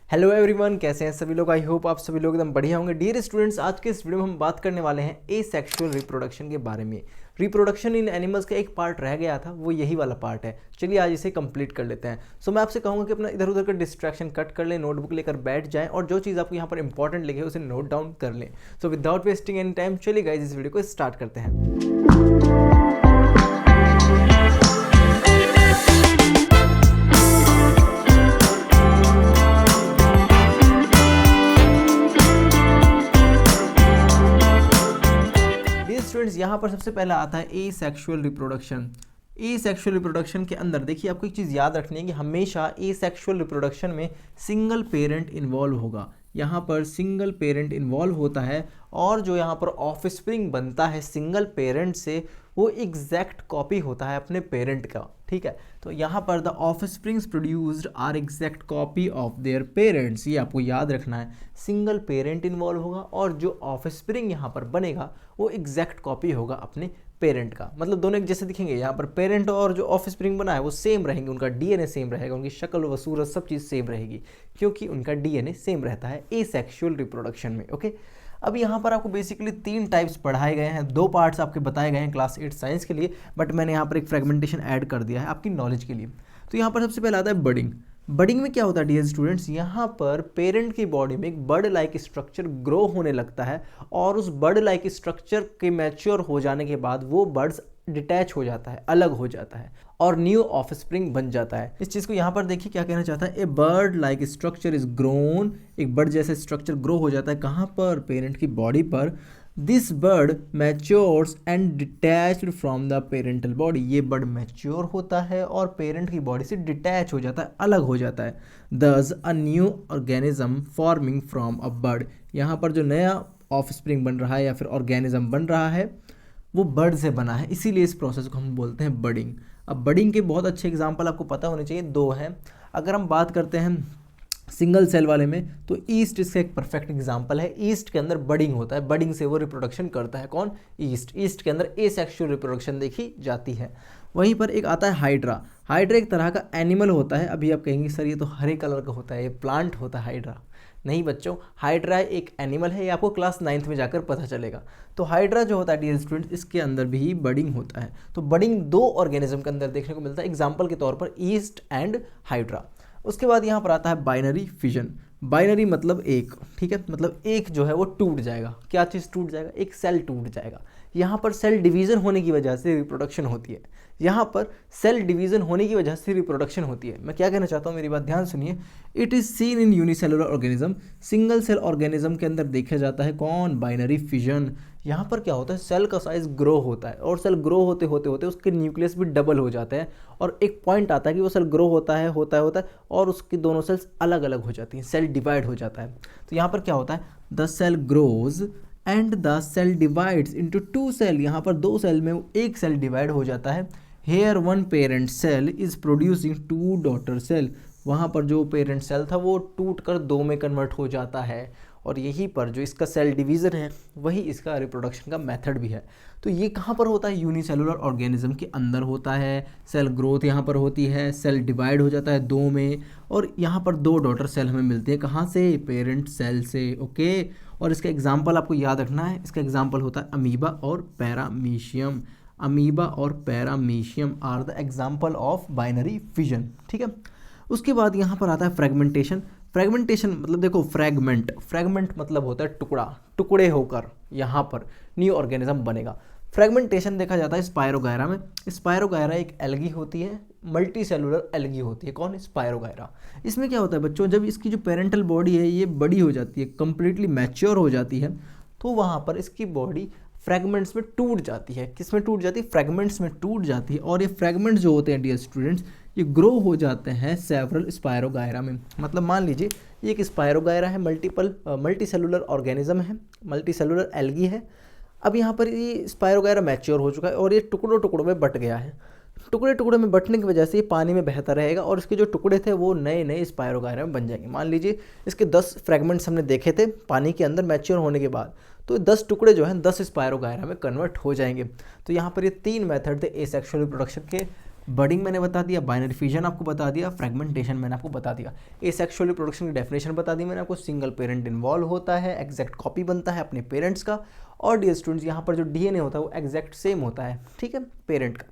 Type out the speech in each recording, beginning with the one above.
Hello everyone, कैसे हैं सभी लोग। आई होप आप सभी लोग एकदम बढ़िया होंगे। डियर स्टूडेंट्स, आज के इस वीडियो में हम बात करने वाले हैं एसेक्सुअल रिप्रोडक्शन के बारे में। रिप्रोडक्शन इन एनिमल्स का एक पार्ट रह गया था, वो यही वाला पार्ट है। चलिए आज इसे कंप्लीट कर लेते हैं। सो मैं आपसे कहूँगा कि अपना इधर उधर का डिस्ट्रैक्शन कट कर लें, नोटबुक लेकर बैठ जाएं और जो चीज़ आपको यहाँ पर इंपॉर्टेंट लगे उसे नोट डाउन कर लें। So without wasting any time चलिए गाइस इस वीडियो को स्टार्ट करते हैं। स्टूडेंट्स, यहाँ पर सबसे पहला आता है एसेक्सुअल रिप्रोडक्शन। एसेक्सुअल रिप्रोडक्शन के अंदर देखिए आपको एक चीज़ याद रखनी है कि हमेशा एसेक्सुअल रिप्रोडक्शन में सिंगल पेरेंट इन्वॉल्व होगा। यहाँ पर सिंगल पेरेंट इन्वॉल्व होता है और जो यहाँ पर ऑफस्प्रिंग बनता है सिंगल पेरेंट से वो एग्जैक्ट कॉपी होता है अपने पेरेंट का। ठीक है, तो यहाँ पर the offsprings produced are exact copy of their parents, ये आपको याद रखना है। सिंगल पेरेंट इन्वॉल्व होगा और जो ऑफस्प्रिंग यहाँ पर बनेगा वो एग्जैक्ट कॉपी होगा अपने पेरेंट का। मतलब दोनों एक जैसे दिखेंगे। यहाँ पर पेरेंट और जो ऑफस्प्रिंग बना है वो सेम रहेंगे, उनका डीएनए सेम रहेगा, उनकी शक्ल व सूरत सब चीज़ सेम रहेगी क्योंकि उनका डीएनए सेम रहता है एसेक्सुअल रिप्रोडक्शन में। ओके, अब यहाँ पर आपको बेसिकली 3 टाइप्स पढ़ाए गए हैं, 2 पार्ट्स आपके बताए गए हैं क्लास 8 साइंस के लिए, बट मैंने यहाँ पर एक फ्रेगमेंटेशन ऐड कर दिया है आपकी नॉलेज के लिए। तो यहाँ पर सबसे पहले आता है बडिंग। बडिंग में क्या होता है डियर स्टूडेंट्स, यहाँ पर पेरेंट की बॉडी में एक बर्ड लाइक स्ट्रक्चर ग्रो होने लगता है और उस बर्ड लाइक स्ट्रक्चर के मैच्योर हो जाने के बाद वो बर्ड्स डिटैच हो जाता है, अलग हो जाता है और न्यू ऑफस्प्रिंग बन जाता है। इस चीज़ को यहाँ पर देखिए क्या कहना चाहता है, a bird like structure is grown, एक बर्ड जैसा स्ट्रक्चर ग्रो हो जाता है कहाँ पर, पेरेंट की बॉडी पर। This bird matures and detached from the parental body, ये बर्ड मैच्योर होता है और पेरेंट की बॉडी से डिटैच हो जाता है, अलग हो जाता है। दस a new organism forming from a bird, यहाँ पर जो नया ऑफस्प्रिंग बन रहा है या फिर ऑर्गेनिज्म बन रहा है वो बर्ड से बना है, इसीलिए इस प्रोसेस को हम बोलते हैं बडिंग। अब बडिंग के बहुत अच्छे एग्जाम्पल आपको पता होने चाहिए, 2 हैं। अगर हम बात करते हैं सिंगल सेल वाले में तो ईस्ट इसका एक परफेक्ट एग्जांपल है। ईस्ट के अंदर बडिंग होता है, बडिंग से वो रिप्रोडक्शन करता है। कौन? ईस्ट। ईस्ट के अंदर एसेक्सुअल रिप्रोडक्शन देखी जाती है। वहीं पर एक आता है हाइड्रा। हाइड्रा एक तरह का एनिमल होता है। अभी आप कहेंगे सर ये तो हरे कलर का होता है, ये प्लांट होता है हाइड्रा। नहीं बच्चों, हाइड्रा एक एनिमल है, ये आपको क्लास 9th में जाकर पता चलेगा। तो हाइड्रा जो होता है डियर स्टूडेंट्स, इसके अंदर भी बडिंग होता है। तो बडिंग 2 ऑर्गेनिज्म के अंदर देखने को मिलता है, एग्जाम्पल के तौर पर ईस्ट एंड हाइड्रा। उसके बाद यहाँ पर आता है बाइनरी फिजन। बाइनरी मतलब एक, ठीक है, मतलब एक जो है वो टूट जाएगा। क्या चीज़ टूट जाएगा? एक सेल टूट जाएगा। यहाँ पर सेल डिवीज़न होने की वजह से रिप्रोडक्शन होती है। यहाँ पर सेल डिवीज़न होने की वजह से रिप्रोडक्शन होती है। मैं क्या कहना चाहता हूँ, मेरी बात ध्यान सुनिए। It is seen in unicellular organism, single cell organism के अंदर देखा जाता है कौन? Binary fission. यहाँ पर क्या होता है, सेल का साइज ग्रो होता है और सेल ग्रो होते होते होते उसके न्यूक्लियस भी डबल हो जाते हैं और एक पॉइंट आता है कि वो सेल ग्रो होता है और उसकी दोनों सेल्स अलग अलग हो जाती हैं, सेल डिवाइड हो जाता है। तो यहाँ पर क्या होता है, the cell grows and the cell divides into 2 cell, यहाँ पर 2 सेल में एक सेल डिवाइड हो जाता है। Here 1 parent cell is producing 2 daughter cell, वहाँ पर जो पेरेंट सेल था वो टूट कर 2 में कन्वर्ट हो जाता है और यहीं पर जो इसका सेल डिवीज़न है वही इसका रिप्रोडक्शन का मेथड भी है। तो ये कहाँ पर होता है? यूनिसेलुलर ऑर्गेनिज्म के अंदर होता है। सेल ग्रोथ यहाँ पर होती है, सेल डिवाइड हो जाता है 2 में और यहाँ पर 2 डॉटर सेल हमें मिलती है। कहाँ से? पेरेंट सेल से। ओके, और इसका एग्जाम्पल आपको याद रखना है, इसका एग्जाम्पल होता है अमीबा और पैरामीशियम। अमीबा और paramecium are the example of binary fission. ठीक है, उसके बाद यहाँ पर आता है फ्रेगमेंटेशन। फ्रेगमेंटेशन मतलब देखो, फ्रेगमेंट मतलब होता है टुकड़ा, टुकड़े होकर यहाँ पर न्यू ऑर्गेनिज्म बनेगा। फ्रेगमेंटेशन देखा जाता है स्पायरोगायरा में। स्पायरोगायरा एक एल्गी होती है, मल्टी सेलुलर एल्गी होती है। कौन? स्पायरोगायरा। इसमें क्या होता है बच्चों, जब इसकी जो पेरेंटल बॉडी है ये बड़ी हो जाती है, कंप्लीटली मैच्योर हो जाती है, तो वहाँ पर इसकी बॉडी फ्रेगमेंट्स में टूट जाती है। किस में टूट जाती है? फ्रेगमेंट्स में टूट जाती है और ये फ्रेगमेंट्स जो होते हैं डियर स्टूडेंट्स, ये ग्रो हो जाते हैं सेवरल स्पायरोगायरा में। मतलब मान लीजिए ये एक स्पायरोगायरा है, मल्टी सेलुलर ऑर्गेनिज्म है, मल्टी सेलुलर एल्गी है। अब यहाँ पर ये स्पायरोगायरा मैच्योर हो चुका है और ये टुकड़ों टुकड़ों में बट गया है। टुकड़े टुकड़े में बटने की वजह से ये पानी में बहता रहेगा और इसके जो टुकड़े थे वो नए नए स्पायरोगायरा में बन जाएंगे। मान लीजिए इसके 10 फ्रेगमेंट्स हमने देखे थे पानी के अंदर मैच्योर होने के बाद, तो 10 टुकड़े जो हैं 10 स्पायरोगायरा में कन्वर्ट हो जाएंगे। तो यहाँ पर ये 3 मेथड थे एसेक्सुअल रिप्रोडक्शन के। बडिंग मैंने बता दिया, बाइनरी फिजन आपको बता दिया, फ्रेगमेंटेशन मैंने आपको बता दिया, एसेक्सुअल रिप्रोडक्शन की डेफिनेशन बता दी मैंने आपको, सिंगल पेरेंट इन्वॉल्व होता है, एग्जैक्ट कॉपी बनता है अपने पेरेंट्स का, और डियर स्टूडेंट्स यहाँ पर जो डीएनए होता है वो एग्जैक्ट सेम होता है, ठीक है, पेरेंट का,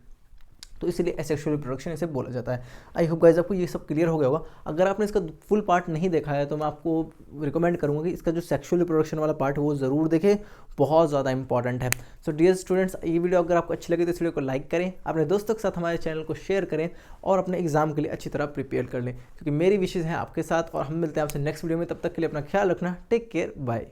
तो इसीलिए एसेक्सुअल रिप्रोडक्शन इसे बोला जाता है। आई होप गाइस आपको ये सब क्लियर हो गया होगा। अगर आपने इसका फुल पार्ट नहीं देखा है तो मैं आपको रिकमेंड करूंगा कि इसका जो सेक्सुअल रिप्रोडक्शन वाला पार्ट है वो ज़रूर देखें, बहुत ज़्यादा इंपॉर्टेंट है। सो डियर स्टूडेंट्स, ये वीडियो अगर आपको अच्छी लगे तो इस वीडियो को लाइक करें, अपने दोस्तों के साथ हमारे चैनल को शेयर करें और अपने एग्जाम के लिए अच्छी तरह प्रिपेयर कर लें, क्योंकि मेरी विशेज़ हैं आपके साथ। और हम मिलते हैं आपसे नेक्स्ट वीडियो में, तब तक के लिए अपना ख्याल रखना, टेक केयर, बाय।